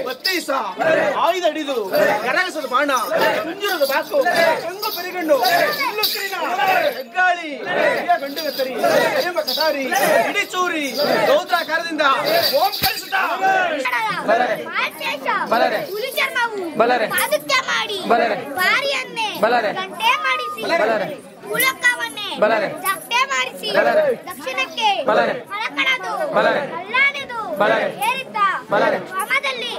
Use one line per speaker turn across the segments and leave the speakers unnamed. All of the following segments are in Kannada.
ಬತ್ತೈಸ ಆಯುಧ ಹಿಡಿದು ಕರಗಸದ ಬಾಣ ಕುಂಜರದ ಬಾಕು ಕಂಗು ಪೆರಿಗಣ್ಣು ಹೆಗ್ಗಾಳಿ ಗಂಡು ಕತ್ತರಿ ಎಂಬ ಕಟಾರಿ ಇಡೀ ಚೂರಿ ಗೌತ್ರಾಕಾರದಿಂದ ಓಂ ಕಳಿಸುತ್ತ
ಬಲರೆ ಬಲರೆ ಚಟ್ಟೆ ಮಾಡಿಸಿ ದಕ್ಷಿಣಕ್ಕೆ ಹೊರಕಡದು ಅಲ್ಲಾಡಿದು ಏರಿತ ಕ್ರಮದಲ್ಲಿ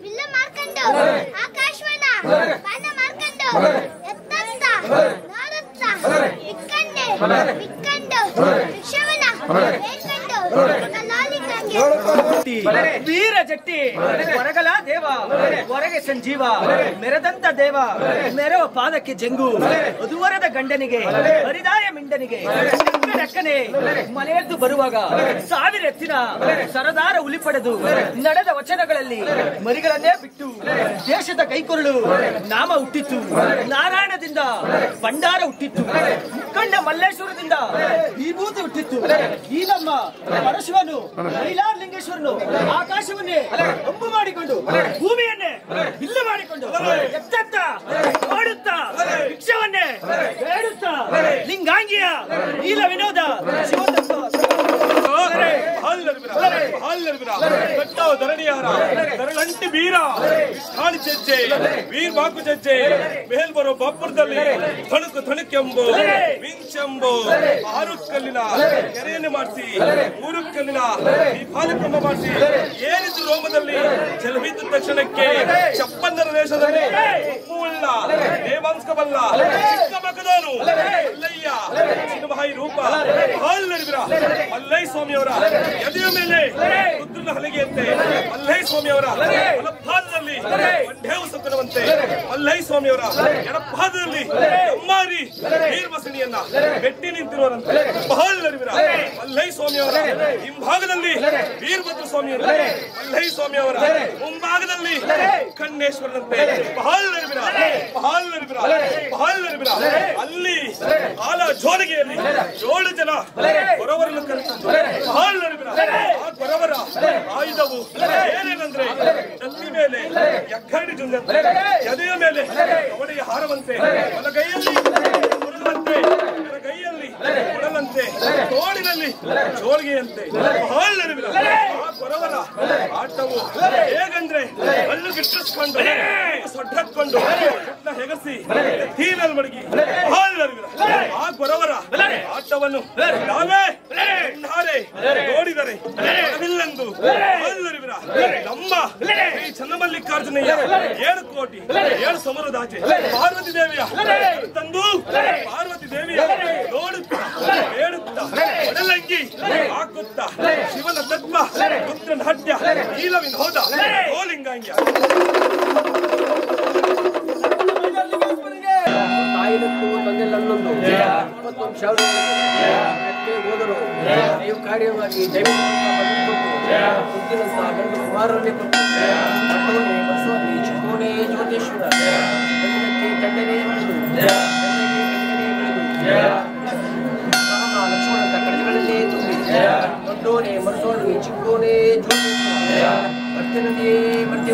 ಬಿಲ್ಲ ಮಾರ್ಕಂಡು ಆಕಾಶವನ ಬಾಣ ಮಾರ್ಕಂಡು ಎತ್ತಂತ ನೋಡುತ್ತ ಬಿಕ್ಕಂಡೆ ಬಿಕ್ಕಂಡು ವಿಷವನ
ವೀರ ಜಟ್ಟಿ ಹೊರಗಲ ದೇವ ಹೊರಗೆ ಸಂಜೀವ ಮೆರೆದಂತ ದೇವ ಮೆರವ ಪಾದಕ್ಕೆ ಜಂಗು ಅದುವರದ ಗಂಡನಿಗೆ ಹರಿದಾಯ ಮಿಂಡನಿಗೆ ಅಕ್ಕನೆ ಮನೆಯದ್ದು ಬರುವಾಗ ಸಾವಿರ ಎತ್ತಿನ ಸರದಾರ ಹುಲಿ ಪಡೆದು ನಡೆದ ವಚನಗಳಲ್ಲಿ ಮರಿಗಳನ್ನೇ ಬಿಟ್ಟು ದೇಶದ ಕೈಕೊರಳು ನಾಮ ಹುಟ್ಟಿತ್ತು ನಾರಾಯಣದಿಂದ ಭಂಡಾರ ಹುಟ್ಟಿತ್ತು ಮುಖಂಡ ಮಲ್ಲೇಶ್ವರದಿಂದ ವಿಭೂತಿ ಹುಟ್ಟಿತ್ತು ಈ ನಮ್ಮ ಪರಶುವನು ಲಿಂಗೇಶ್ವರನು ಆಕಾಶವನ್ನೇ ಅಂಬು ಮಾಡಿಕೊಂಡು ಭೂಮಿಯನ್ನೇ ಬಿಲ್ಲು ಮಾಡಿಕೊಂಡು ಎತ್ತ ಮಾಡುತ್ತಾ ಭಿಕ್ಷವನ್ನೇ ಬೇಡುತ್ತಾ ಲಿಂಗಾಂಗಿಯ ನೀಲ ವಿನೋದ
ಧರಣಿ ಬೀರ ಕಾಣಿ ಚೆಚ್ಚೆ ವೀರ್ ಬಾಕು ಚೆಚ್ಚೆ ಮೇಲ್ ಬರೋ ಬಾಪುರದಲ್ಲಿ ತಣುಕು ತಣುಕೆಂಬು ವಿಂಚೆಂಬು 6 ಕಲ್ಲಿನ ಕೆರೆಯನ್ನು ಮಾಡಿಸಿ 3 ಕಲ್ಲಿನ ಈ ಪಾದಕಂಬ ಮಾಡಿಸಿ ಏನಿದ್ರು ರೋಮದಲ್ಲಿ ಜಲವಿದ್ದ ತಕ್ಷಣಕ್ಕೆ ಚಪ್ಪಂದರ ದೇಶದಲ್ಲಿ ಉಳ್ಳ ದೇವಾಂಶಕವಲ್ಲ ಚಿಕ್ಕ ಮಗದವನು ಅಲ್ಲಯ್ಯ ಚಿನ್ನಮಹಾಯಿ ರೂಪ ಮಲ್ಲೈ ಸ್ವಾಮಿಯವರ ಎದೆಯ ಮೇಲೆ ರುದ್ರನ ಹಲಗೆಯಂತೆ ಮಲ್ಲೈ ಸ್ವಾಮಿಯವರ ಬಲಪಾದದಲ್ಲಿ ಮಂಡೇವು ಸಕ್ಕನವಂತೆ ಮಲ್ಲೈ ಸ್ವಾಮಿಯವರ ಎಡಪಾದದಲ್ಲಿ ಅಮ್ಮಾರಿ ನೀರ್ವಸಣಿಯನ್ನ ಬೆಟ್ಟಿ ನಿಂತಿರುವರಂತೆ ಬಹಳರಿವಿರ ಮಲ್ಲೈ ಸ್ವಾಮಿಯವರ ಹಿಂಭಾಗದಲ್ಲಿ ವೀರಭದ್ರ ಸ್ವಾಮಿಯವರು ಮಲ್ಲೈ ಸ್ವಾಮಿಯವರ ಮುಂಭಾಗದಲ್ಲಿ ಕಣ್ಣೇಶ್ವರನಂತೆ ಬಹಳರಿವಿರ ಅಲ್ಲಿ ಆಲ ಜೋಳಿಗೆಯಲ್ಲಿ 7 ಜನ ಗೊರವರನ್ನು ಕರೆತಂದು ಆ ಗೊರವರ ಆಯುಧವು ಏನೇನಂದ್ರೆ ಕತ್ತಿ ಮೇಲೆ ಎಕ್ಕಡಿ ಜುಂದಂತೆ ಎದೆಯ ಮೇಲೆ ಕವಡೆಯ ಹಾರವಂತೆ ಬಲಗೈಯಲ್ಲಿ ಮುರುಳಂತೆ ಎಡಗೈಯಲ್ಲಿ ಕೊಡಲಂತೆ ತೋಳಿನಲ್ಲಿ ಜೋಳಿಗೆಯಂತೆ ಆ ಗೊರವರ ಆಟವು ಹೇಗಂದ್ರೆ ಅಲ್ಲು ಗಿಟ್ಟಿಸ್ಕೊಂಡು ಸೊಡ್ಡಕ್ಕೊಂಡು ಹೆಗಸಿ ತೀರಲ್ಲಿ ಮಡಗಿ ಆ ಗೊರವರ ಆಟವನ್ನು ನಾವೇ ನೋಡಿದರೆ ಅವಿಲ್ಲೆಂದು ನಮ್ಮ ಈ ಚನ್ನಮಲ್ಲಿಕಾರ್ಜುನಯ್ಯ 7 ಕೋಟಿ 7 ಸಮುದ್ರದಾಚೆ ಪಾರ್ವತಿ ದೇವಿಯ ತಂದು ಪಾರ್ವತಿ ದೇವಿಯ ನೋಡುತ್ತಾ ಬೇಡುತ್ತಾ ಒಡಲಂಗಿ ಹಾಕುತ್ತಾ ಶಿವನ ತತ್ವ ರುದ್ರನ ಹಡ್ಯ ನೀಲವಿನ ಹೋದ ಗೋಲಿಂಗಾಂಗ್ಯ
ತಾಯಿನಕ್ಕೂ ತಂದೆಲ್ಲನ್ನೊಂದು 21 ಸಾವಿರ ಹೋದರು ನೀವು ಕಾರ್ಯವಾಗಿ ದೈವದಂತ ಗಂಡು ಕುಮಾರರನ್ನೇ ಕೊಟ್ಟು ಬಸವನೇ ಚಿಕ್ಕೋಣೆ ಜ್ಯೋತಿಷ್ವರ ತಂಡನೇ ಬೆಳೆದು ಲಕ್ಷ್ಮಣಂತ ಕಡಜಗಳನ್ನೇ ತುಂಬಿ ದೊಡ್ಡೋನೆ ಮನಸೋಣಿ ಚಿಕ್ಕೋಣೆ ಜ್ಯೋತಿಷ್ವರ ಭಕ್ತನದೇ ಭಕ್ತಿ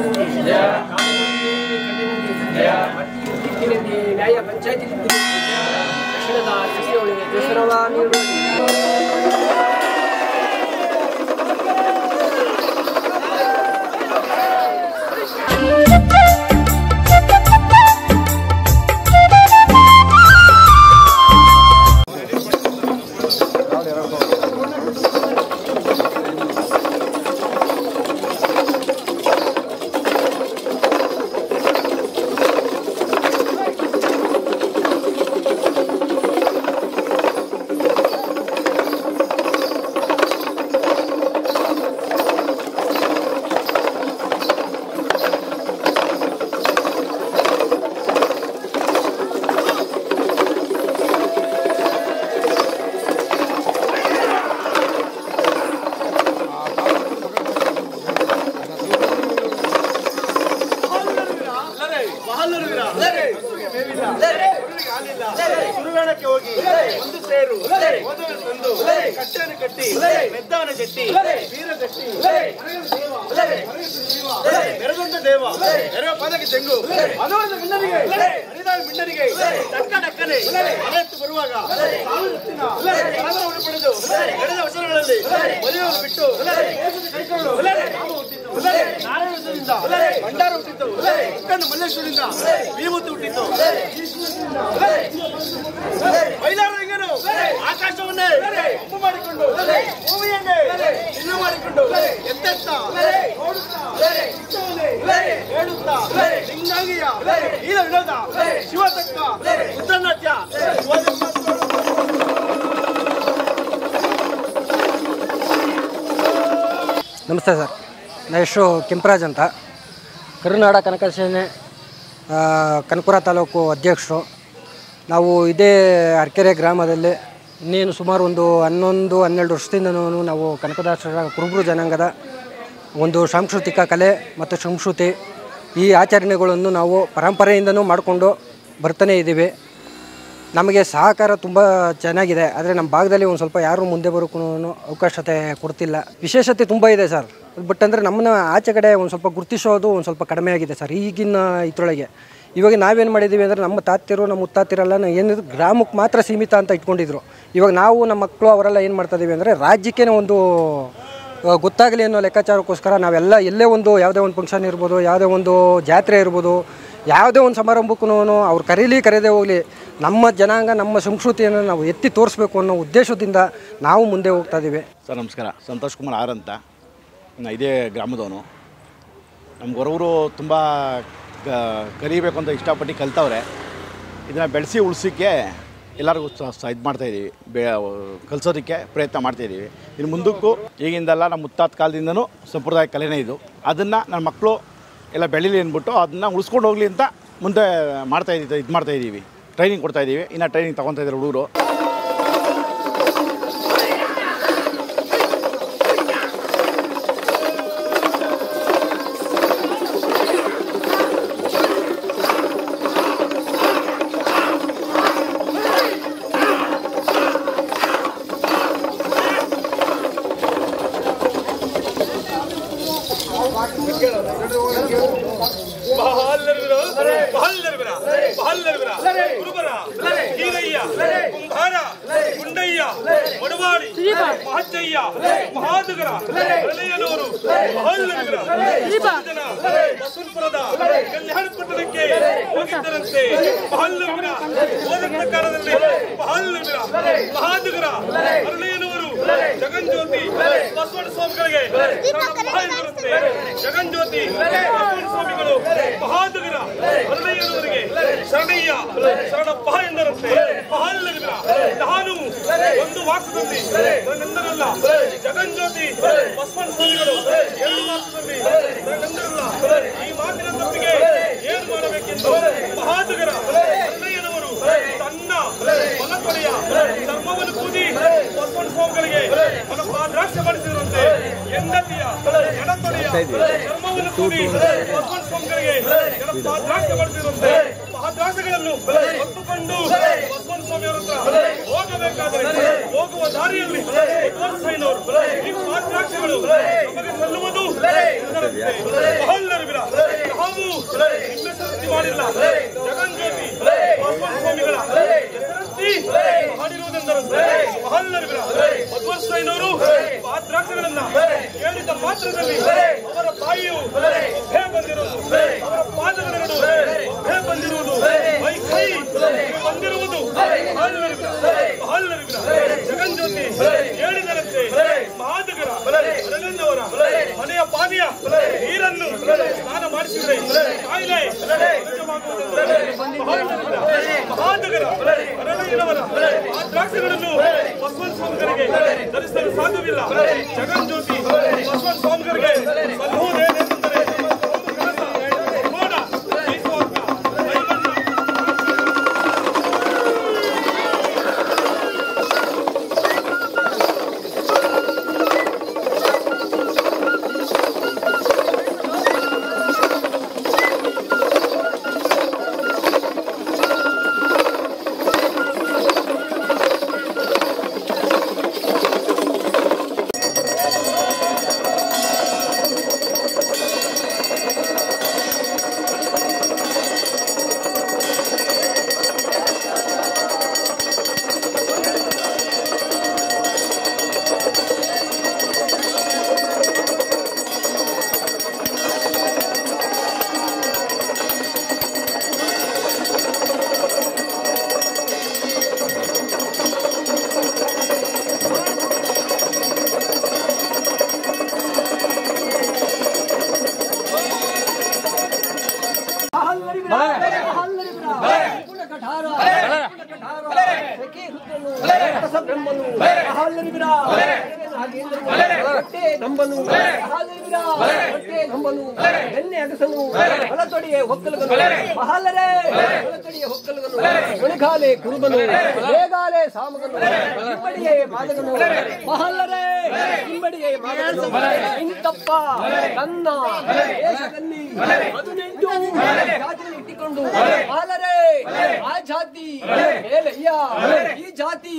ನ್ಯಾಯ ಪಂಚಾಯತಿ ದಕ್ಷಿಣದ ಸಿರಿಯೊಳಗೆ ದಸರವ ನೀಡುವ
ಸುರುಗಾಣಕ್ಕೆ ಹೋಗಿ ಒಂದು ಸೇರು ಮೊದಲು ತಂದು ಕಟ್ಟೆಯನ್ನು ಕಟ್ಟಿ ಮೆದ್ದವನ ಗಟ್ಟಿ ವೀರ ಗಟ್ಟಿ ಮೆರೆದಂತ ದೇವ ನೆರವ ಪಾದಕ್ಕೆ ತೆಂಗು ಅದೊಂದು ಮಿನ್ನರಿಗೆ ಹರಿದಾಳ ಮಿನ್ನರಿಗೆ ಡಕ್ಕ ಡಕ್ಕನೆ ಮನೆತ್ತು ಬರುವಾಗ ಪಡೆದು ನಡೆದ ವಚನಗಳಲ್ಲಿ ಮದುವೆಯನ್ನು ಬಿಟ್ಟು ಕೈಕೊಂಡು ನಾರಾಯಣದಿಂದ ಭಂಡಾರ ಹುಟ್ಟಿತ್ತು ಅಕ್ಕಂದು ಮಲ್ಲೇಶ್ವರಿಂದ ವಿಭೂತಿ ಹುಟ್ಟಿತ್ತು ಮೈಲಾರಲಿಂಗನು ಆಕಾಶವನ್ನೇ ಉಪ್ಪು ಮಾಡಿಕೊಂಡು ಭೂಮಿಯನ್ನೇ ಇನ್ನು ಮಾಡಿಕೊಂಡು ಎತ್ತೆತ್ತ ಹೇಳುತ್ತಾ ಲಿಂಗಾಂಗಿಯ ನೀಲ ವಿನೋದ ಶಿವತಕ್ಕ ಉತ್ತರನಾಟ್ಯ
ನಮಸ್ತೆ ಸರ್, ನನ್ನ ಹೆಸರು ಕೆಂಪರಾಜ್ ಅಂತ. ಕರುನಾಡ ಕನಕ ಸೇನೆ ಕನಕಪುರ ತಾಲೂಕು ಅಧ್ಯಕ್ಷರು. ನಾವು ಇದೇ ಅರಕೆರೆ ಗ್ರಾಮದಲ್ಲಿ ಇನ್ನೇನು ಸುಮಾರು ಒಂದು 11-12 ವರ್ಷದಿಂದನೂ ನಾವು ಕನಕದಾಸರ ಕುರುಬರು ಜನಾಂಗದ ಒಂದು ಸಾಂಸ್ಕೃತಿಕ ಕಲೆ ಮತ್ತು ಸಂಸ್ಕೃತಿ ಈ ಆಚರಣೆಗಳನ್ನು ನಾವು ಪರಂಪರೆಯಿಂದನೂ ಮಾಡಿಕೊಂಡು ಬರ್ತಾನೇ ಇದ್ದೀವಿ. ನಮಗೆ ಸಹಕಾರ ತುಂಬ ಚೆನ್ನಾಗಿದೆ. ಆದರೆ ನಮ್ಮ ಭಾಗದಲ್ಲಿ ಒಂದು ಸ್ವಲ್ಪ ಯಾರೂ ಮುಂದೆ ಬರೋಕ್ಕೂ ಅವಕಾಶತೆ ಕೊಡ್ತಿಲ್ಲ. ವಿಶೇಷತೆ ತುಂಬ ಇದೆ ಸರ್, ಬಟ್ ಅಂದರೆ ನಮ್ಮನ್ನ ಆಚೆ ಕಡೆ ಒಂದು ಸ್ವಲ್ಪ ಗುರುತಿಸೋದು ಒಂದು ಸ್ವಲ್ಪ ಕಡಿಮೆ ಆಗಿದೆ ಸರ್ ಈಗಿನ ಇದರೊಳಗೆ. ಇವಾಗ ನಾವೇನು ಮಾಡಿದ್ದೀವಿ ಅಂದರೆ ನಮ್ಮ ತಾತಿರು ನಮ್ಮ ಮುತ್ತಾತಿರೆಲ್ಲ ಏನಿದ್ರು ಗ್ರಾಮಕ್ಕೆ ಮಾತ್ರ ಸೀಮಿತ ಅಂತ ಇಟ್ಕೊಂಡಿದ್ರು. ಇವಾಗ ನಾವು ನಮ್ಮ ಮಕ್ಕಳು ಅವರೆಲ್ಲ ಏನು ಮಾಡ್ತಾಯಿದ್ದೀವಿ ಅಂದರೆ ರಾಜ್ಯಕ್ಕೇ ಒಂದು ಗೊತ್ತಾಗಲಿ ಅನ್ನೋ ಲೆಕ್ಕಾಚಾರಕ್ಕೋಸ್ಕರ ನಾವೆಲ್ಲ ಎಲ್ಲೇ ಒಂದು ಯಾವುದೇ ಒಂದು ಫಂಕ್ಷನ್ ಇರ್ಬೋದು, ಯಾವುದೇ ಒಂದು ಜಾತ್ರೆ ಇರ್ಬೋದು, ಯಾವುದೇ ಒಂದು ಸಮಾರಂಭಕ್ಕೂ ಅವ್ರು ಕರೀದೇ ಹೋಗಲಿ ನಮ್ಮ ಜನಾಂಗ ನಮ್ಮ ಸಂಸ್ಕೃತಿಯನ್ನು ನಾವು ಎತ್ತಿ ತೋರಿಸ್ಬೇಕು ಅನ್ನೋ ಉದ್ದೇಶದಿಂದ ನಾವು ಮುಂದೆ ಹೋಗ್ತಾ ಇದ್ದೀವಿ.
ಸರ್ ನಮಸ್ಕಾರ, ಸಂತೋಷ್ ಕುಮಾರ್ ಆರ್ ಅಂತ. ಇದೇ ಗ್ರಾಮದವನು. ನಮ್ಮ ಗೊರವರು ತುಂಬ ಕಲಿಬೇಕು ಅಂತ ಇಷ್ಟಪಟ್ಟು ಕಲ್ತವ್ರೆ. ಇದನ್ನು ಬೆಳೆಸಿ ಉಳಿಸೋಕ್ಕೆ ಎಲ್ಲರಿಗೂ ಇದು ಮಾಡ್ತಾಯಿದ್ದೀವಿ, ಕಲಿಸೋದಕ್ಕೆ ಪ್ರಯತ್ನ ಮಾಡ್ತಾಯಿದ್ದೀವಿ. ಇನ್ನು ಮುಂದಕ್ಕೂ ಈಗಿಂದಲ್ಲ ನಮ್ಮ ಮುತ್ತಾದ ಕಾಲದಿಂದನೂ ಸಂಪ್ರದಾಯ ಕಲೆನೇ ಇದು. ಅದನ್ನು ನನ್ನ ಮಕ್ಕಳು ಎಲ್ಲ ಬೆಳೀಲಿ ಅಂದ್ಬಿಟ್ಟು ಅದನ್ನು ಉಳಿಸ್ಕೊಂಡು ಹೋಗಲಿ ಅಂತ ಮುಂದೆ ಮಾಡ್ತಾಯಿದ್ದೀವಿ, ಟ್ರೈನಿಂಗ್ ಕೊಡ್ತಾಯಿದ್ದೀವಿ. ಇನ್ನು ಟ್ರೈನಿಂಗ್ ತೊಗೊತಾ ಇದ್ದಾರೆ ಹುಡುಗರು.
ಜಗನ್ಜ್ಯೋತಿ ಬಸವಣ್ಣ ಸ್ವಾಮಿಗಳಿಗೆ ಜಗನ್ಜ್ಯೋತಿ ಬಸವಣ್ಣ ಸ್ವಾಮಿಗಳು ಮಹಾದುಗರ ಹರಳಯ್ಯನವರಿಗೆ ಶರಣಯ್ಯ ಶರಣಪ್ಪ ಎಂದರಂತೆ. ನಾನು ಒಂದು ವಾಕ್ಯದಲ್ಲಿ ನನ್ನೆಂದರಲ್ಲ, ಜಗನ್ಜ್ಯೋತಿ ಬಸವಣ್ಣ ಸ್ವಾಮಿಗಳು 2 ವಾಕ್ಯದಲ್ಲಿ ನನ್ನೆಂದರಲ್ಲ. ಈ ಮಾತಿನ ತಪ್ಪಿಗೆ ಏನು ಮಾಡಬೇಕೆಂದು ಮಹಾದುಗರ ಹರಳಯ್ಯನವರು ತನ್ನ ಮಲಕೊಡೆಯ ಧರ್ಮವನ್ನು ಕೂದಿ ಬಸವಣ್ಣ ಸ್ವಾಮಿಗಳಿಗೆ ಪಾದ್ರಾಕ್ಷೆ ಮಾಡಿಸಿರುವಂತೆ ಹೆಂಡತಿಯ ಎಡತೊಡೆಯ ಧರ್ಮವನ್ನು ಕೂಡಿ ಬಸವಣ್ಣ ಸ್ವಾಮಿಗಳಿಗೆ ಪಾದ್ರಾಕ್ಷೆ ಮಾಡಿಸಿರುವಂತೆ ಪಾದ್ರಾಕ್ಷೆಗಳನ್ನು ಹೊತ್ತುಕೊಂಡು ಬಸವಣ್ಣ ಸ್ವಾಮಿಯವರ ಹತ್ರ ಹೋಗಬೇಕಾದರೆ ಹೋಗುವ ದಾರಿಯಲ್ಲಿ ಈ ಪಾದ್ರಾಕ್ಷೆಗಳು ನಮಗೆ ಸಲ್ಲುವುದು ನಾವು ಹೆಸರತ್ತಿ ಮಾಡಿಲ್ಲ. ಜಗನ್ಜ್ಯೋತಿ ಬಸವಣ್ಣ ಸ್ವಾಮಿಗಳ ಹೆಸರತ್ತಿ ಮಾಡಿರುವುದೆಂದರೆ ಮಧ್ವಸ್ಥಯ್ಯನವರು ಪಾದ್ರಾಕ್ಷೆಗಳನ್ನ ಹೇಳಿದ ಮಾತ್ರದಲ್ಲಿ ಅವರ ಬಾಯಿಯು ಬಂದಿರುವುದು, ಅವರ ಪಾದಗಳೆರಡು ಬಂದಿರುವುದು, ಕೈ ಬಂದಿರುವುದು ಜಗನ್ಜ್ಯೋತಿ ಹೇಳಿದರಂತೆ ಮಹಾದುಗರ ಹರಳಯ್ಯನವರ ಮನೆಯ ಪಾದಿಯ ನೀರನ್ನು ಸ್ನಾನ ಮಾಡಿಸಿದರೆ ಕಾಯಿಲೆ ಮಹಾದುಗರ ಹರಳಯ್ಯನವರ ಪಾದ್ರಾಕ್ಷೆಗಳನ್ನು ಬಸವಣ್ಣ ಸ್ವಾಮಿಗಳಿಗೆ ಧರಿಸಲು ಸಾಧ್ಯವಿಲ್ಲ. ಜಗನ್ಜ್ಯೋತಿ ಬಸವಣ್ಣ ಸ್ವಾಮಿಗಳಿಗೆ ಸಲ್ಲುವುದೇನೆಂದರೆ ನೋಡ
ನಾಗೇಂದ್ರನು ಬ್ರಹ್ಮನು ಹಾಲರಿವಿರ ಹೊಟ್ಟೆ ನಂಬನು ಹಾಲರಿವಿರ ಹೊಟ್ಟೆ ನಂಬನು ಎಣ್ಣೆ ಅಗಸನು ಹೊಲತೊಡಿಯೇ ಹೊಕ್ಕಲಗನು ಮಹಾಲರೇ ಹೊಲತೊಡಿಯೇ ಹೊಕ್ಕಲಗನು ಒಣಗಾಲೆ ಕುರುಬನು ಬೇಗಾಲೆ ಸಾಮಗನು ಹಿಂಬಡಿಯೇ ಮಾದಗನು ಮಹಾಲರೇ ಹಿಂಬಡಿಯೇ ಮಾದಗನು ಇಂತಪ್ಪ ನನ್ನ ದೇಶದಲ್ಲಿ 18 ಜಾತಿ ಇಟ್ಟುಕೊಂಡು ಮಹಾಲರೇ ಆ ಜಾತಿ ಮೇಲಯ್ಯ ಈ ಜಾತಿ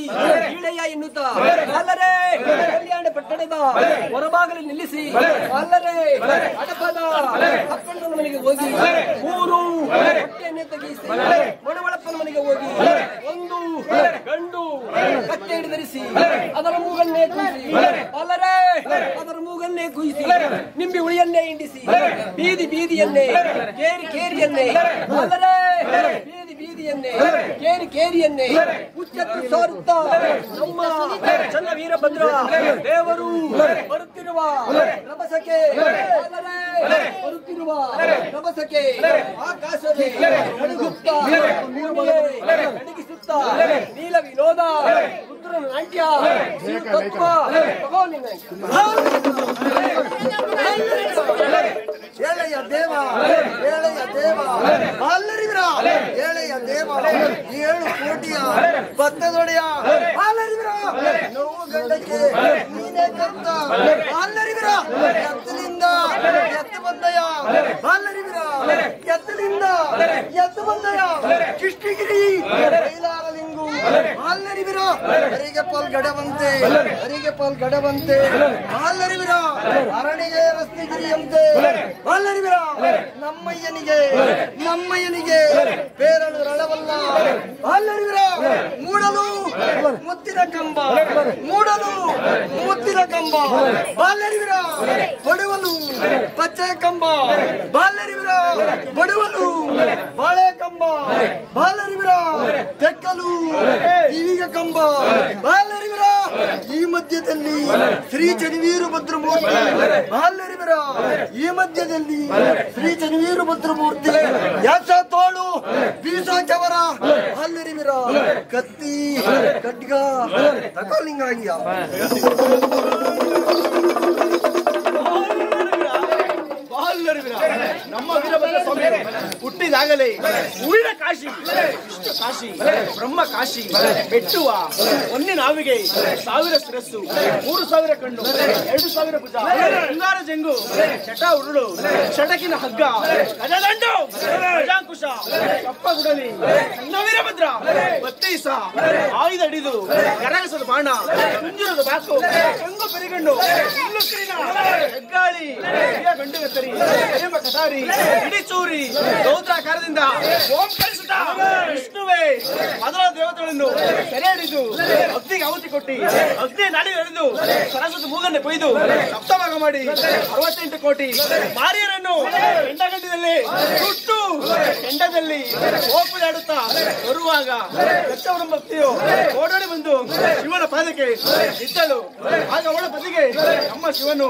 ಕೀಳಯ್ಯ ಎನ್ನುತ್ತಾ ಮಹಾಲರೇ ಕಲ್ಯಾಣ ಪಟ್ಟಣದ ಹೊರಭಾಗದಲ್ಲಿ ನಿಲ್ಲಿಸಿ ಮಹಾಲರೇ ಅಡಪದ ಅಪ್ಪನ ಮನೆಗೆ ಹೋಗಿ 3 ಹೊಟ್ಟೆಯನ್ನೇ ತೆಗೆಸಿ ಮಣವಳಪ್ಪನ ಮನೆಗೆ ಹೋಗಿ 1 ಗಂಡು ಕತ್ತೆ ಧರಿಸಿ ಅದರ ಮೂಗನ್ನೇ ಕುಯ್ಯಿಸಿ ಮಹಾಲರೇ ಅದರ ಮೂಗನ್ನೇ ಕುಯ್ಯಿಸಿ ನಿಂಬೆ ಹುಳಿಯನ್ನೇ ಹಿಂಡಿಸಿ ಬೀದಿ ಬೀದಿಯನ್ನೇ ಕೇರಿಯನ್ನೇ ಮಹಾಲರೇ ಬೀದಿ ಬೀದಿಯನ್ನೇ ಕೇರಿಯನ್ನೇ ಉಚ್ಚತ್ತು ಸಾರುತ್ತಾ ನಮ್ಮ ಚನ್ನ ವೀರಭದ್ರ ದೇವರು ಬರುತ್ತಿರುವ ರಭಸಕ್ಕೆ ಬರುತ್ತಿರುವ ರಭಸಕ್ಕೆ ಆಕಾಶವೇ ನಡುಗುತ್ತಾ ನಡುಗಿಸುತ್ತಾ ನೀಲ ವಿನೋದ ರುದ್ರ ನಾಟ್ಯ ತತ್ವ ತಗೋ ನಿನ್ನ
ಏಳೆಯ ದೇವ ಅಲ್ಲರಿವಿರ ಏಳೆಯ ದೇವ 7 ಕೋಟಿಯ ಭತ್ತದೊಡೆಯ ಅಲ್ಲರಿವಿರ ನೋವು ಗಂಡಕ್ಕೆ ನೀನೇ ಕರ್ತ ಅಲ್ಲರಿವಿರ ಎತ್ತಲಿಂದ ಎತ್ತು ಬಂದಯ ಅಲ್ಲರಿವಿರ ಎತ್ತಲಿಂದ ಎತ್ತು ಬಂದಯ ಕಿಷ್ಟಿಗಿರಿ ಕೈಲಾರಲಿಂಗು ಅಲ್ಲರಿವಿರ ಹರಿಗೆ ಪಾಲ್ ಗಡವಂತೆ ಅಲ್ಲರಿವಿರ ಅರಣಿಗೆ ರಸ್ತಿಗಿರಿಯಂತೆ ಅಲ್ಲರಿವಿರ ನಮ್ಮಯ್ಯನಿಗೆ ಬೇರಳು ರಳವಲ್ಲ ಅಲ್ಲರಿವಿರ ಮೂಡಲು ಮುತ್ತಿನ ಕಂಬ ಬಾಲ್ಯರಿವಿರ ಬಡವಲು ಪಚ್ಚೆ ಕಂಬ ಬಾಲ್ಯರಿವಿರ ಬಡವಲು ಬಾಳೆ ಕಂಬ ಬಾಲ್ಯರಿವಿರ ತೆಕ್ಕಲು ಈಗ ಕಂಬ ಬಾಲ್ಯರಿವಿರ ಈ ಮಧ್ಯದಲ್ಲಿ ಶ್ರೀ ಚನಿವೀರು ಭದ್ರಮೂರ್ತಿ ಬಾಲ್ಯರಿವಿರ ಈ ಮಧ್ಯದಲ್ಲಿ ಶ್ರೀ ಚನಿವೀರು ಭದ್ರಮೂರ್ತಿ ಯಾಸ ತೋಳು ಬೀಸ ಚವರ ಬಾಲ್ಯರಿವಿರ ಕತ್ತಿ ಖಡ್ಗ ತಗೊಳ್ಳಿಂಗಾಗಿಯ
ನಮ್ಮ ವೀರಭದ್ರ ಸ್ವಾಮಿ ಹುಟ್ಟಿದಾಗಲೇ ಊರಿನ ಕಾಶಿ ಇಷ್ಟು ಕಾಶಿ ಬ್ರಹ್ಮ ಕಾಶಿ ಬೆಟ್ಟುವ ಒಂದೇ ನಾವಿಗೆ 1000 ಶಿರಸ್ಸು 3000 ಕಣ್ಣು 2000 ಭುಜ ಬಂಗಾರ ಜಂಗು ಚಟ ಉರುಳು ಚಟಕಿನ ಹಗ್ಗ ಗಜದಂಡು ಗಜಾಂಕುಶ ಕಪ್ಪ ಗುಡಲಿ ಸಣ್ಣ ವೀರಭದ್ರ ಬತ್ತೈಸ ಆಯುಧ ಹಿಡಿದು ಕರಗಸದ ಬಾಣ ಕುಂಜುರದ ಬಾಕು ಕಂಗು ಪೆರಿಗಂಡು ಹೆಗ್ಗಾಳಿ ಗಂಡು ಕತ್ತರಿ ಕತಾರಿ ಹಿಡಿಚೂರಿ ರೌದ್ರಾಕಾರದಿಂದ ಓಂಕರಿಸುತ್ತ ವಿಷ್ಣುವೇ ಮೊದಲ ದೇವತೆಗಳನ್ನು ಸೆರೆ ಹಿಡಿದು ಅಗ್ನಿಗೆ ಆಹುತಿ ಕೊಟ್ಟಿ ಅಗ್ನಿ ನಾಡಿ ಎಳೆದು ಸರಸ್ವತಿ ಮೂಗನ್ನೇ ಕೊಯ್ದು ಸಪ್ತಭಾಗ ಮಾಡಿ 68 ಕೋಟಿ ಮಾರಿಯರನ್ನು ಕೆಂಡಗಂಡದಲ್ಲಿ ಸುಟ್ಟು ಕೆಂಡದಲ್ಲಿ ಓಪುದಾಡುತ್ತಾ ಬರುವಾಗ ಕಚ್ಚವರ ಭಕ್ತಿಯು ಓಡೋಡಿ ಬಂದು ಶಿವನ ಪಾದಕ್ಕೆ ಇದ್ದಳು. ಆಗ ಅವಳ ಪತಿಗೆ ನಮ್ಮ ಶಿವನು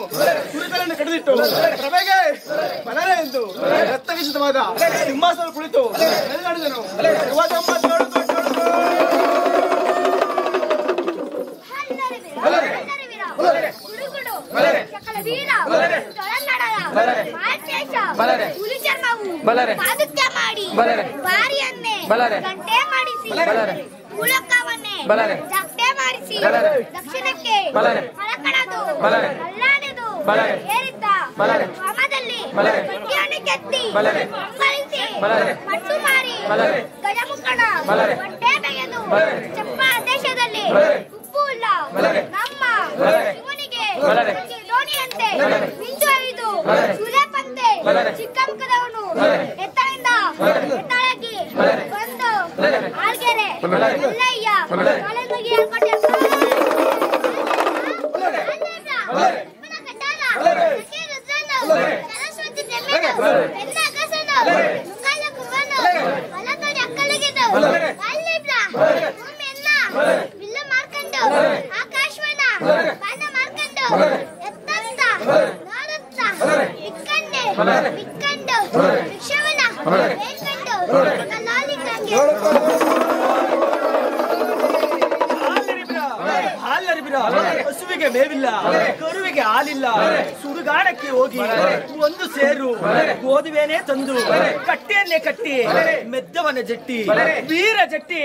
ಕುರಿತಲನ್ನು ಕಡಿದಿಟ್ಟು ಪ್ರಭೆಗೆ ಬಲರೆ ಎಂದು ರಕ್ತವಿಸಿತವಾದ ಸಿಂಹಾಸನ ಕುಳಿತು ನಡೆದಾಡಿದನು.
ದಕ್ಷಿಣಕ್ಕೆ ಕೆತ್ತಿ ಮಟ್ಟು ಮಾರಿ ಗಜಮುಖಣ ಹೊಟ್ಟೆ ಬೆಗೆದು ಚಪ್ಪ ದೇಶದಲ್ಲಿ ಉಪ್ಪು ಇಲ್ಲ ನಮ್ಮ ಶಿವನಿಗೆ ದೋಣಿಯಂತೆ ಮಿಂಚು ಹರಿದು ಸೂರ್ಯಪಂತೆ ಚಿಕ್ಕಂಕದವನು ಎತ್ತಳಿಂದ ಎತ್ತಳಗಿ ಬಂದು ಆಳ್ಗೆರೆ ಎಲ್ಲಯ್ಯ ಕಾಲೇಜಿಗೆ ಹೇಳ್ಕೊಟ್ಟೆ ಆಕಾಶವನ ಬಾಣ ಮಾರ್ಕಂಡು ಎತ್ತಂತ ನೋಡುತ್ತಾ ಬಿಕ್ಕಂಡು ವಿಕ್ಷವನ ಬೇಡ್ಕಂಡು ಲಾಲಿಕಂಗೆ
ಸಾವಿರ ಹಸುವಿಗೆ ಮೇವಿಲ್ಲ, ಕರುವಿಗೆ ಹಾಲಿಲ್ಲ. ಸುಡುಗಾಡಕ್ಕೆ ಹೋಗಿ ಒಂದು ಸೇರು ಗೋಧುವೆನೇ ತಂದು ಕಟ್ಟೆಯನ್ನೇ ಕಟ್ಟಿ ಮೆದ್ದವನ ಜಟ್ಟಿ ವೀರ ಜಟ್ಟಿ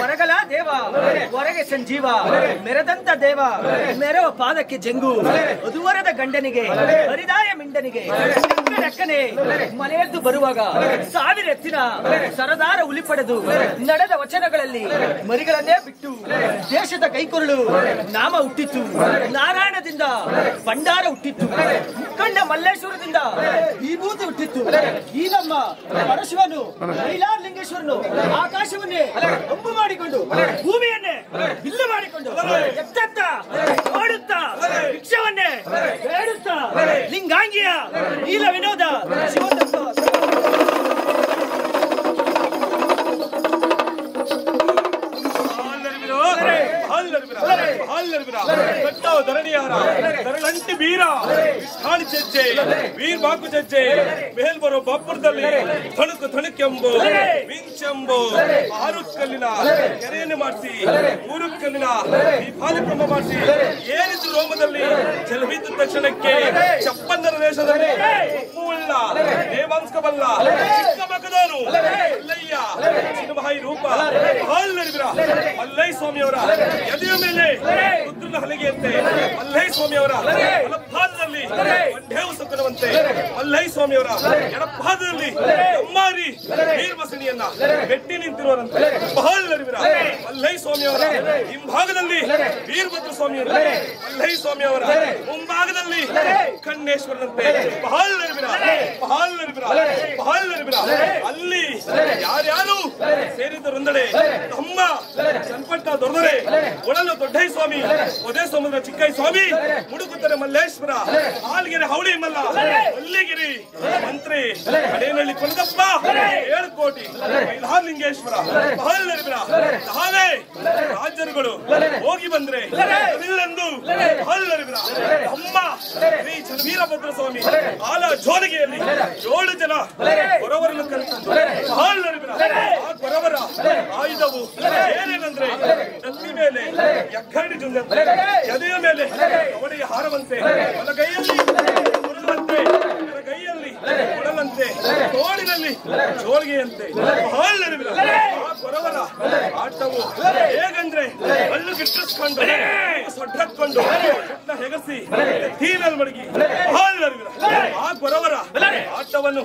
ಹೊರಗಲ ದೇವ ಹೊರಗೆ ಸಂಜೀವ ಮೆರೆದಂತ ದೇವ ಮೆರವ ಪಾದಕ್ಕೆ ಜಂಗು ಅದುವರದ ಗಂಡನಿಗೆ ಹರಿದಾಯ ಮಿಂಡನಿಗೆ ಅಕ್ಕನೆ ಮನೆಯದ್ದು ಬರುವಾಗ ಸಾವಿರ ಎತ್ತಿನ ಸರದಾರ ಹುಲಿ ಪಡೆದು ನಡೆದ ವಚನಗಳಲ್ಲಿ ಮರಿಗಳನ್ನೇ ಬಿಟ್ಟು ದೇಶದ ಕೈಕೊರಳು ನಾಮ ಹುಟ್ಟಿತ್ತು. ನಾರಾಯಣದಿಂದ ಭಂಡಾರ ಹುಟ್ಟಿತ್ತು. ಮುಖಂಡ ಮಲ್ಲೇಶ್ವರದಿಂದ ವಿಭೂತಿ ಹುಟ್ಟಿತ್ತು. ಈ ನಮ್ಮ ಪರಶಿವನು ಮೈಲಾರಲಿಂಗೇಶ್ವರನು ಆಕಾಶವನ್ನೇ ಅಂಬು ಮಾಡಿಕೊಂಡು ಭೂಮಿಯನ್ನೇ ಬಿಲ್ಲು ಮಾಡಿಕೊಂಡು ಎತ್ತ ನೋಡುತ್ತಾ ಭಿಕ್ಷವನ್ನೇ ಬೇಡುತ್ತಾ ಲಿಂಗಾಂಗಿಯ ನೀಲ ವಿನೋದ ಶಿವತತ್ವ
ಧರಣಂಟಿ ಬೀರ ಕಾಣಿ ಚೆಜ್ಜೆ ವೀರ್ ಬಾಕು ಚೆಜ್ಜೆ ಮೇಲ್ ಬರೋ ಬಬ್ಬರದಲ್ಲಿ ತಣುಕು ತಣುಕೆಂಬು ವಿಂಚೆಂಬು 6 ಕಲ್ಲಿನ ಕೆರೆಯನ್ನು ಮಾಡಿಸಿ 3 ಕಲ್ಲಿನ ಈ ಪಾಲಕ್ರಮ ಮಾಡಿಸಿ ಏನಿದ್ರು ರೋಮದಲ್ಲಿ ಜಲವಿದ್ದ ತಕ್ಷಣಕ್ಕೆ ಚಪ್ಪಂದರ ದೇಶದಲ್ಲಿ ಉಳ್ಳ ದೇವಾಂಸ್ಕವಲ್ಲ ಚಿಕ್ಕ ಮಗದವನು ಅಲ್ಲಯ್ಯ ಚಿನ್ನಮಹಾಯಿ ರೂಪ ಹಾಲ್ನರಿವಿರ ಮಲ್ಲಯ್ಯ ಸ್ವಾಮಿಯವರ ಎದೆಯ ಮೇಲೆ ರುದ್ರನ ಹಲಗೆಯಂತೆ ಮಲ್ಲಯ್ಯ ಸ್ವಾಮಿಯವರ ಬಲಪಾದದಲ್ಲಿ ಮಂಡೇವು ಸುತ್ತನವಂತೆ ಮಲ್ಲಯ್ಯ ಸ್ವಾಮಿಯವರ ಎಡಪಾದದಲ್ಲಿ ಅಮ್ಮಾರಿ ವೀರಬಸಣಿಯನ್ನ ಬೆಟ್ಟಿ ನಿಂತಿರುವರಂತೆ ಬಹಳರಿವಿರ ಮಲ್ಲಯ್ಯ ಸ್ವಾಮಿಯವರ ಹಿಂಭಾಗದಲ್ಲಿ ವೀರಭದ್ರ ಸ್ವಾಮಿಯವರು ಮಲ್ಲಯ್ಯ ಸ್ವಾಮಿಯವರ ಮುಂಭಾಗದಲ್ಲಿ ಕಣ್ಣೇಶ್ವರನಂತೆ ಬಹಳರಿವಿರ ಅಲ್ಲಿ ಯಾರ್ಯಾರು ಸೇರಿದರೊಂದಡೆ ತಮ್ಮ ಚನ್ನಪಟ್ಟ ದೊರೆದರೆ ಒಳಲು ದೊಡ್ಡಯ್ಯ ಸ್ವಾಮಿ ಒದೇ ಸಮುದ್ರ ಚಿಕ್ಕಯ್ಯ ಸ್ವಾಮಿ ಮುಡುಕುತ್ತಾರೆ ಮಲ್ಲೇಶ್ವರ ಹಾಲ್ಗೆರೆ ಹೌಳಿ ಮಲ್ಲ ಮಲ್ಲಿಗಿರಿ ಮಂತ್ರಿ ಕಡೇನಹಳ್ಳಿ ಕೊನಗಪ್ಪ 7 ಕೋಟಿ ಮೈಲಾರಲಿಂಗೇಶ್ವರ ಬಹಳರಿವಿರ ನಾವೇ ರಾಜರುಗಳು ಹೋಗಿ ಬಂದ್ರೆ ಇಲ್ಲಂದು ಬಹಳರಿವಿರ ಅಮ್ಮ ಶ್ರೀ ಚನ್ನವೀರಭದ್ರ ಸ್ವಾಮಿ ಆಲ ಜೋಲಿಗೆಯಲ್ಲಿ 7 ಜನ ಕೊರವರನ್ನು ಕರೆತಂದು ಬಹಳರಿವಿರ ಆ ಕೊರವರ ಆಯುಧವು ಏನೇನಂದ್ರೆ ಕತ್ತಿ ಮೇಲೆ ಎಕ್ಕರಡಿ ಜುಂಗಂತೆ ಎದೆಯ ಮೇಲೆ ಕವಡೆಯ ಹಾರವಂತೆ ಬಲಗೈಯಲ್ಲಿ ಮುರುಳುವಂತೆ ಎಡಗೈಯಲ್ಲಿ ಕೊಡಲಂತೆ ತೋಳಿನಲ್ಲಿ ಜೋಳಿಗೆಯಂತೆ ಬಹಳರಿವಿರ ಆ ಕೊರವರ ಆಟವು ಹೇಗಂದ್ರೆ ಅಲ್ಲು ಗಿಟ್ಟಿಸ್ಕೊಂಡು ಸೊಡ್ಡಕ್ಕೊಂಡು ಹೆಗಸಿ ತೀನಲ್ಲಿ ಮಡಗಿ ಬಹಳರಿವಿರ ಆ ಕೊರವರ ಆಟವನ್ನು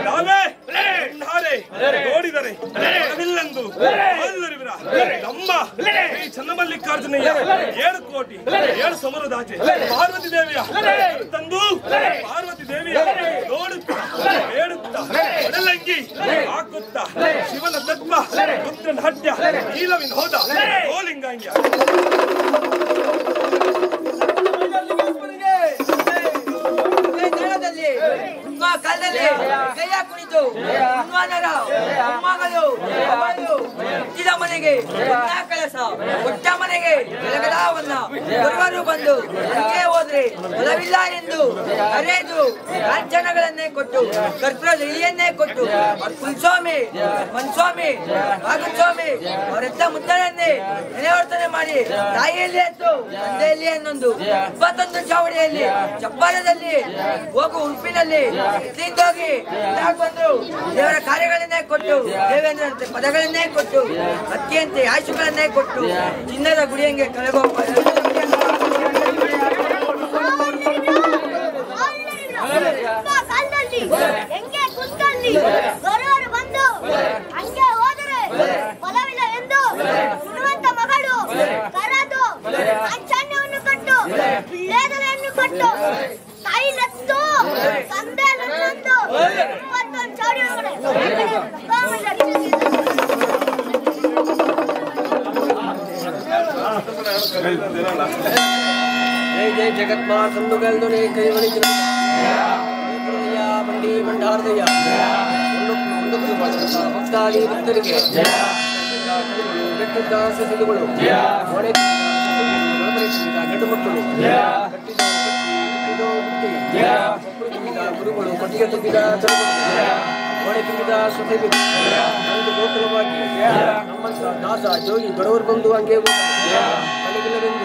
ನಾವೇ ನೋಡಿದರೆ ಅದಿಲ್ಲಂದು ಬಹಳರಿವಿರ ನಮ್ಮ ಶ್ರೀ ಚನ್ನಮಲ್ಲಿಕಾರ್ಜುನಯ್ಯ 7 ಕೋಟಿ 7 ಸಮುದ್ರದಾಚೆ ಪಾರ್ವತಿ ದೇವಿಯ ತಂದು ಪಾರ್ವತಿ ದೇವಿಯ ನೋಡುತ್ತಾ ಬೇಡುತ್ತಾ ಒಡಲಂಗಿ ಹಾಕುತ್ತಾ ಶಿವನ ತತ್ವ ರುದ್ರನ ಹಡ್ಯ ನೀಲವಿನ ಹೋದ ಗೋಲಿಂಗಾಂಗ್ಯ
ಕಾಲದಲ್ಲಿ ಕೈಯ ಕುಣಿತು ಉನ್ಮಾನರ ಅಮ್ಮಗಳು ಹುಟ್ಟಿದ ಮನೆಗೆ ಕಳಸ ಕೊಟ್ಟ ಮನೆಗೆ ಬೆಳಗದಾವನ್ನ ಗುರುವರು ಬಂದು ಅಂಕೆ ಹೋದ್ರೆ ಹೊಲವಿಲ್ಲ ಎಂದು ಕರೆದು ಲಾಂಛನಗಳನ್ನೇ ಕೊಟ್ಟು ಕರ್ಪೂರ ಇಲಿಯನ್ನೇ ಕೊಟ್ಟು ಕುಲಸ್ವಾಮಿ ಮನ್ಸ್ವಾಮಿ ನಾಗಸ್ವಾಮಿ ಅವರೆಲ್ಲ ಮುದ್ದರನ್ನೇ ನೆನೆವರ್ತನೆ ಮಾಡಿ ತಾಯಿಯಲ್ಲಿ ಎತ್ತು ತಂದೆಯಲ್ಲಿ ಅನ್ನೊಂದು 21 ಚಾವಡಿಯಲ್ಲಿ ಚಪ್ಪಾಳದಲ್ಲಿ ಹೋಗು ಉಡುಪಿನಲ್ಲಿ ಹೋಗಿ ಬಂದ್ರು ದೇವರ ಕಾರ್ಯಗಳನ್ನೇ ಕೊಟ್ಟು ದೇವೇಂದ್ರ ಪದಗಳನ್ನೇ ಕೊಟ್ಟು ಅತ್ಯಂತ ಆಯುಷಗಳನ್ನೇ ಕೊಟ್ಟು ಚಿನ್ನದ ಗುಡಿಯಂಗೆ ಕಳೆಗೋಪ
ಹೆಂಗೆ ಕುಸ್ಕಲ್ಲಿ ಬರೋರು ಬಂದು ಹಂಗೆ ಹೋದರೆ ಫಲವಿಲ್ಲ ಎಂದು ಸುಡುವಂತ ಮಗಳು ಕರದು ಆಚಾನ್ಯವನ್ನು ಕೊಟ್ಟು ಪಿಳ್ಳೆದರೆಯನ್ನು ಕೊಟ್ಟು ತಾಯಿಲತ್ತು ತಂದೆ ನನ್ನಂದು 21 ಚೌಡಿ
ಜಯ ಜಗತ್ಮಾ ಸಂದುಗಲ್ದೊರೆ ಕೈ ಒಳಿತು ಮಂಡಿ ಮಂಡಾರದಯ್ಯ ಭಕ್ತಾದಿ ಭಕ್ತರಿಗೆ ಸಸಿಗಳು ಗಂಡು ಮಕ್ಕಳು ಗುರುಗಳು ಕೊಟ್ಟಿಗೆ ತುಂಬಿದ ಮಳೆ ತುಂಬಿದ ಸೊಸೆಗಳು ಒಂದು ಗೋಕುಲವಾಗಿ ನಮ್ಮಂತ ದಾಸ ಜೋಗಿ ಬಡವರು ಬಂದು ಹಂಗೆ ಮಳೆಗಿಲ್ಲವೆಂದು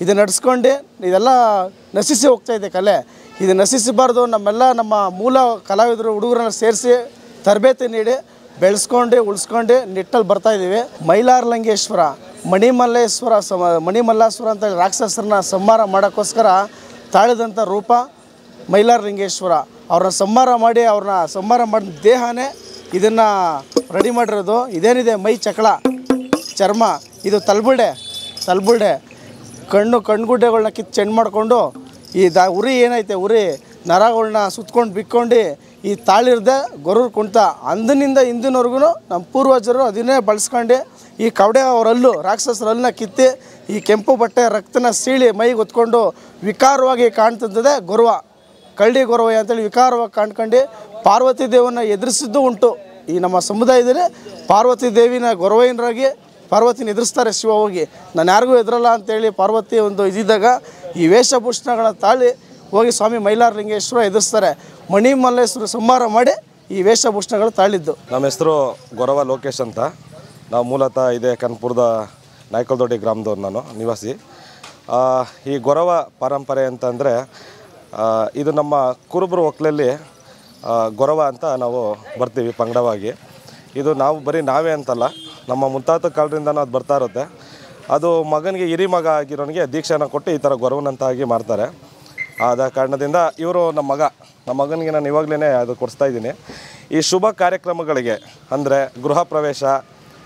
ಇದು ನಡೆಸ್ಕೊಂಡು ಇದೆಲ್ಲ ನಶಿಸಿ ಹೋಗ್ತಾ ಇದೆ ಕಲೆ. ಇದು ನಶಿಸಬಾರ್ದು. ನಮ್ಮ ಮೂಲ ಕಲಾವಿದರು ಹುಡುಗರನ್ನ ಸೇರಿಸಿ ತರಬೇತಿ ನೀಡಿ ಬೆಳೆಸ್ಕೊಂಡು ಉಳಿಸ್ಕೊಂಡು ನಿಟ್ಟಲ್ಲಿ ಬರ್ತಾಯಿದ್ದೀವಿ. ಮೈಲಾರಲಿಂಗೇಶ್ವರ ಮಣಿಮಲ್ಲೇಶ್ವರ ಅಂತ ರಾಕ್ಷಸರನ್ನ ಸಂಹಾರ ಮಾಡೋಕ್ಕೋಸ್ಕರ ತಾಳಿದಂಥ ರೂಪ ಮೈಲಾರಲಿಂಗೇಶ್ವರ. ಅವ್ರನ್ನ ಸಂಹಾರ ಮಾಡಿದ ದೇಹನೇ ಇದನ್ನು ರೆಡಿ ಮಾಡಿರೋದು. ಇದೇನಿದೆ ಮೈ ಚರ್ಮ, ಇದು ತಲ್ಬುಲ್ಡೆ ಕಣ್ಗುಡ್ಡೆಗಳ್ನ ಕಿತ್ತು ಚೆಂಡು ಮಾಡಿಕೊಂಡು ಈ ಉರಿ ಏನೈತೆ ಉರಿ ನರಗಳನ್ನ ಸುತ್ಕೊಂಡು ಬಿಕ್ಕೊಂಡು ಈ ತಾಳಿರ್ದೆ ಗೊರೂರು ಕುಣಿತ ಅಂದಿನಿಂದ ಇಂದಿನವರೆಗೂ ನಮ್ಮ ಪೂರ್ವಜರು ಅದನ್ನೇ ಬಳಸ್ಕೊಂಡು ಈ ಕವಡೆ ಅವರಲ್ಲೂ ರಾಕ್ಷಸರಲ್ಲನ್ನ ಕಿತ್ತಿ ಈ ಕೆಂಪು ಬಟ್ಟೆ ರಕ್ತನ ಸೀಳಿ ಮೈಗೆ ಹೊತ್ಕೊಂಡು ವಿಕಾರವಾಗಿ ಕಾಣ್ತಿದ್ದದೆ ಕಳ್ಳಿ ಗೊರವ ಅಂತೇಳಿ ವಿಕಾರವಾಗಿ ಕಾಣ್ಕೊಂಡು ಪಾರ್ವತಿ ದೇವನ ಎದುರಿಸಿದ್ದು ಉಂಟು. ಈ ನಮ್ಮ ಸಮುದಾಯದಲ್ಲಿ ಪಾರ್ವತಿ ದೇವಿನ ಗೊರವೈನರಾಗಿ ಪಾರ್ವತಿನ ಎದುರಿಸ್ತಾರೆ. ಶಿವ ಹೋಗಿ ನಾನು ಯಾರಿಗೂ ಎದುರಲ್ಲ ಅಂತೇಳಿ ಪಾರ್ವತಿ ಒಂದು ಇದ್ದಾಗ ಈ ವೇಷಭೂಷಣಗಳನ್ನ ತಾಳಿ ಹೋಗಿ ಸ್ವಾಮಿ ಮೈಲಾರಲಿಂಗೇಶ್ವರ ಎದುರಿಸ್ತಾರೆ. ಮಣಿಮಲ್ಲೇಶ್ವರ ಸಂಹಾರ ಮಾಡಿ ಈ ವೇಷಭೂಷಣಗಳು ತಾಳಿದ್ದು.
ನಮ್ಮ ಹೆಸರು ಗೊರವ ಲೋಕೇಶ್ ಅಂತ. ನಾವು ಮೂಲತಃ ಇದೇ ಕನಕಪುರದ ನಾಯ್ಕಲ್ದೊಡ್ಡಿ ಗ್ರಾಮದವ್ರು, ನಾನು ನಿವಾಸಿ. ಈ ಗೊರವ ಪರಂಪರೆ ಅಂತಂದರೆ ಇದು ನಮ್ಮ ಕುರುಬರು ಒಕ್ಕಲಲ್ಲಿ ಗೊರವ ಅಂತ ನಾವು ಬರ್ತೀವಿ ಪಂಗಡವಾಗಿ. ಇದು ನಾವು ನಾವೇ ಅಂತಲ್ಲ, ನಮ್ಮ ಮುತ್ತಾತ ಕಾಲದಿಂದನೂ ಅದು ಬರ್ತಾ ಇರುತ್ತೆ. ಅದು ಮಗನಿಗೆ ಹಿರಿ ಮಗ ಆಗಿರೋನಿಗೆ ದೀಕ್ಷೆನ ಕೊಟ್ಟು ಈ ಥರ ಗೊರವನಂತಾಗಿ ಮಾಡ್ತಾರೆ. ಆದ ಕಾರಣದಿಂದ ಇವರು ನಮ್ಮ ಮಗನಿಗೆ ನಾನು ಇವಾಗಲೇ ಅದು ಕೊಡಿಸ್ತಾ ಇದ್ದೀನಿ. ಈ ಶುಭ ಕಾರ್ಯಕ್ರಮಗಳಿಗೆ ಅಂದರೆ ಗೃಹ ಪ್ರವೇಶ,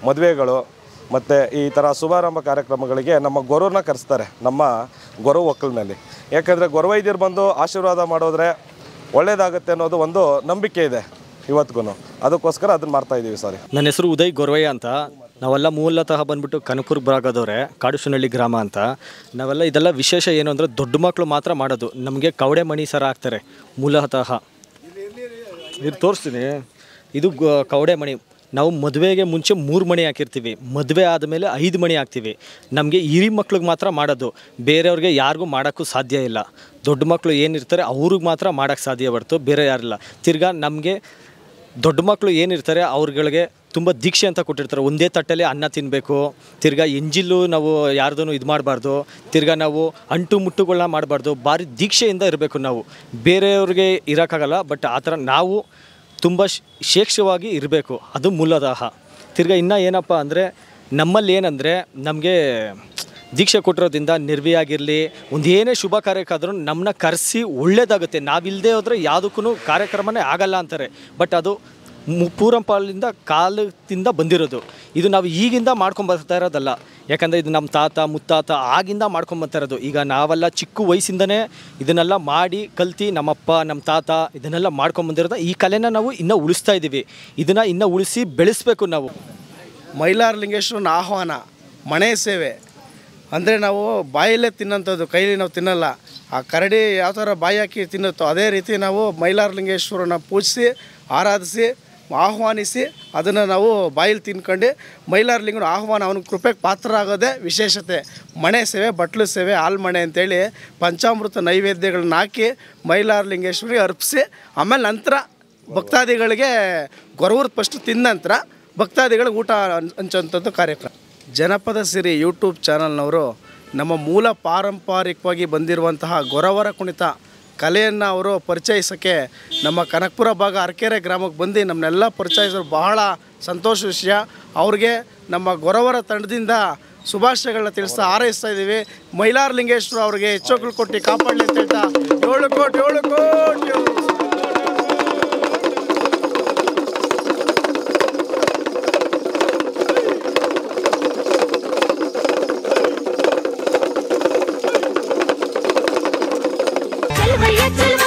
ಮದುವೆಗಳು ಮತ್ತು ಈ ಥರ ಶುಭಾರಂಭ ಕಾರ್ಯಕ್ರಮಗಳಿಗೆ ನಮ್ಮ ಗೊರೂರನ್ನ ಕರೆಸ್ತಾರೆ, ನಮ್ಮ ಗೊರವ ಒಕ್ಕಲಿನಲ್ಲಿ. ಯಾಕೆಂದರೆ ಗೊರವೈದ್ಯರು ಬಂದು ಆಶೀರ್ವಾದ ಮಾಡೋದ್ರೆ ಒಳ್ಳೆಯದಾಗುತ್ತೆ ಅನ್ನೋದು ಒಂದು ನಂಬಿಕೆ ಇದೆ ಇವತ್ತಿಗೂ. ಅದಕ್ಕೋಸ್ಕರ ಅದನ್ನು ಮಾಡ್ತಾಯಿದ್ದೀವಿ. ಸಾರಿ,
ನನ್ನ ಹೆಸರು ಉದಯ್ ಗೊರವಯ್ಯ ಅಂತ. ನಾವೆಲ್ಲ ಮೂಲತಃ ಬಂದುಬಿಟ್ಟು ಕನಕಪುರ ಭಾಗದವರೇ, ಕಾಡುಶನಹಳ್ಳಿ ಗ್ರಾಮ ಅಂತ. ನಾವೆಲ್ಲ ಇದೆಲ್ಲ ವಿಶೇಷ ಏನು ಅಂದರೆ ದೊಡ್ಡ ಮಕ್ಕಳು ಮಾತ್ರ ಮಾಡೋದು. ನಮಗೆ ಕವಡೆ ಮಣಿ ಸರ ಹಾಕ್ತಾರೆ ಮೂಲತಃ. ಇದು ತೋರಿಸ್ತೀನಿ. ಇದು ಕವಡೆ ಮಣಿ. ನಾವು ಮದುವೆಗೆ ಮುಂಚೆ 3 ಮಣಿ ಹಾಕಿರ್ತೀವಿ, ಮದುವೆ ಆದಮೇಲೆ 5 ಮಣಿ ಹಾಕ್ತೀವಿ. ನಮಗೆ ಹಿರಿ ಮಕ್ಳಿಗೆ ಮಾತ್ರ ಮಾಡೋದು, ಬೇರೆಯವ್ರಿಗೆ ಯಾರಿಗೂ ಮಾಡೋಕ್ಕೂ ಸಾಧ್ಯ ಇಲ್ಲ. ದೊಡ್ಡ ಮಕ್ಕಳು ಏನಿರ್ತಾರೆ ಅವ್ರಿಗೆ ಮಾತ್ರ ಮಾಡೋಕ್ಕೆ ಸಾಧ್ಯ ಹೊರತು ಬೇರೆ ಯಾರಿಲ್ಲ. ತಿರ್ಗಾ ನಮಗೆ ದೊಡ್ಡ ಮಕ್ಕಳು ಏನಿರ್ತಾರೆ ಅವ್ರುಗಳಿಗೆ ತುಂಬ ದೀಕ್ಷೆ ಅಂತ ಕೊಟ್ಟಿರ್ತಾರೆ. ಒಂದೇ ತಟ್ಟೆಲೆ ಅನ್ನ ತಿನ್ನಬೇಕು, ತಿರ್ಗಾ ಎಂಜಿಲ್ಲು ನಾವು ಯಾರ್ದೂ ಇದು ಮಾಡಬಾರ್ದು, ತಿರ್ಗಾ ನಾವು ಅಂಟು ಮುಟ್ಟುಗಳನ್ನ ಮಾಡಬಾರ್ದು. ಭಾರಿ ದೀಕ್ಷೆಯಿಂದ ಇರಬೇಕು ನಾವು. ಬೇರೆಯವ್ರಿಗೆ ಇರೋಕ್ಕಾಗಲ್ಲ, ಬಟ್ ಆ ಥರ ನಾವು ತುಂಬ ಶೇಕ್ಷವಾಗಿ ಇರಬೇಕು, ಅದು ಮೂಲತಃ. ತಿರ್ಗಾ ಇನ್ನೂ ಏನಪ್ಪ ಅಂದರೆ ನಮ್ಮಲ್ಲಿ ಏನಂದರೆ ನಮಗೆ ದೀಕ್ಷೆ ಕೊಟ್ಟಿರೋದ್ರಿಂದ ನಿರ್ವಿಯಾಗಿರಲಿ, ಒಂದು ಏನೇ ಶುಭ ಕಾರ್ಯಕ್ಕಾದ್ರೂ ನಮ್ಮನ್ನ ಕರೆಸಿ ಒಳ್ಳೇದಾಗುತ್ತೆ. ನಾವಿಲ್ಲದೆ ಹೋದರೆ ಯಾವುದಕ್ಕೂ ಕಾರ್ಯಕ್ರಮನೇ ಆಗಲ್ಲ ಅಂತಾರೆ. ಬಟ್ ಅದು ಪೂರಂಪಾಲಿಂದ ಕಾಲದಿಂದ ಬಂದಿರೋದು. ಇದು ನಾವು ಈಗಿಂದ ಮಾಡ್ಕೊಂಬರ್ತಾ ಇರೋದಲ್ಲ. ಯಾಕಂದರೆ ಇದು ನಮ್ಮ ತಾತ ಮುತ್ತಾತ ಆಗಿಂದ ಮಾಡ್ಕೊಂಬರ್ತಾ ಇರೋದು. ಈಗ ನಾವೆಲ್ಲ ಚಿಕ್ಕ ವಯಸ್ಸಿಂದನೇ ಇದನ್ನೆಲ್ಲ ಮಾಡಿ ಕಲ್ತು ನಮ್ಮಪ್ಪ ನಮ್ಮ ತಾತ ಇದನ್ನೆಲ್ಲ ಮಾಡ್ಕೊಂಬಂದಿರೋದು. ಈ ಕಲೆನ ನಾವು ಇನ್ನೂ ಉಳಿಸ್ತಾ ಇದ್ದೀವಿ. ಇದನ್ನು ಇನ್ನೂ ಉಳಿಸಿ ಬೆಳೆಸಬೇಕು ನಾವು.
ಮೈಲಾರಲಿಂಗೇಶ್ವರನ ಆಹ್ವಾನ ಮನೆ ಸೇವೆ ಅಂದರೆ ನಾವು ಬಾಯಲ್ಲೇ ತಿನ್ನೋಂಥದ್ದು, ಕೈಲಿ ನಾವು ತಿನ್ನಲ್ಲ. ಆ ಕರಡಿ ಯಾವ ಥರ ಬಾಯಿ ಹಾಕಿ ತಿನ್ನುತ್ತೋ ಅದೇ ರೀತಿ ನಾವು ಮೈಲಾರಲಿಂಗೇಶ್ವರನ ಪೂಜಿಸಿ ಆರಾಧಿಸಿ ಆಹ್ವಾನಿಸಿ ಅದನ್ನು ನಾವು ಬಾಯಲ್ಲಿ ತಿನ್ಕೊಂಡು ಮೈಲಾರಲಿಂಗನ ಆಹ್ವಾನ ಅವನ ಕೃಪೆಗೆ ಪಾತ್ರರಾಗೋದೇ ವಿಶೇಷತೆ. ಮನೆ ಸೇವೆ, ಬಟ್ಲು ಸೇವೆ, ಹಾಲು ಮಣೆ ಅಂತೇಳಿ ಪಂಚಾಮೃತ ನೈವೇದ್ಯಗಳನ್ನ ಹಾಕಿ ಮೈಲಾರಲಿಂಗೇಶ್ವರಿಗೆ ಅರ್ಪಿಸಿ ಆಮೇಲೆ ನಂತರ ಭಕ್ತಾದಿಗಳಿಗೆ ಗೊರವೂರು ಫಸ್ಟ್ ತಿಂದ ನಂತರ ಭಕ್ತಾದಿಗಳಿಗೆ ಊಟ ಹಂಚೋಂಥದ್ದು ಕಾರ್ಯಕ್ರಮ. ಜನಪದ ಸಿರಿ ಯೂಟ್ಯೂಬ್ ಚಾನಲ್ನವರು ನಮ್ಮ ಮೂಲ ಪಾರಂಪರಿಕವಾಗಿ ಬಂದಿರುವಂತಹ ಗೊರವರ ಕುಣಿತ ಕಲೆಯನ್ನು ಅವರು ಪರಿಚಯಿಸೋಕ್ಕೆ ನಮ್ಮ ಕನಕಪುರ ಭಾಗ ಅರಕೆರೆ ಗ್ರಾಮಕ್ಕೆ ಬಂದು ನಮ್ಮನ್ನೆಲ್ಲ ಪರಿಚಯಿಸೋರು ಬಹಳ ಸಂತೋಷ ವಿಷಯ. ಅವ್ರಿಗೆ ನಮ್ಮ ಗೊರವರ ತಂಡದಿಂದ ಶುಭಾಶಯಗಳನ್ನ ತಿಳಿಸ್ತಾ ಹಾರೈಸ್ತಾ ಇದ್ದೀವಿ. ಮೈಲಾರಲಿಂಗೇಶ್ವರ ಅವ್ರಿಗೆ ಹೆಚ್ಚುಗಳು ಕೊಟ್ಟು ಕಾಪಾಡಲಿ ಅಂತ ಹೇಳ್ತಾ 7 ಕೋಟಿ 7 ಕೋಟಿ
चल भैया चल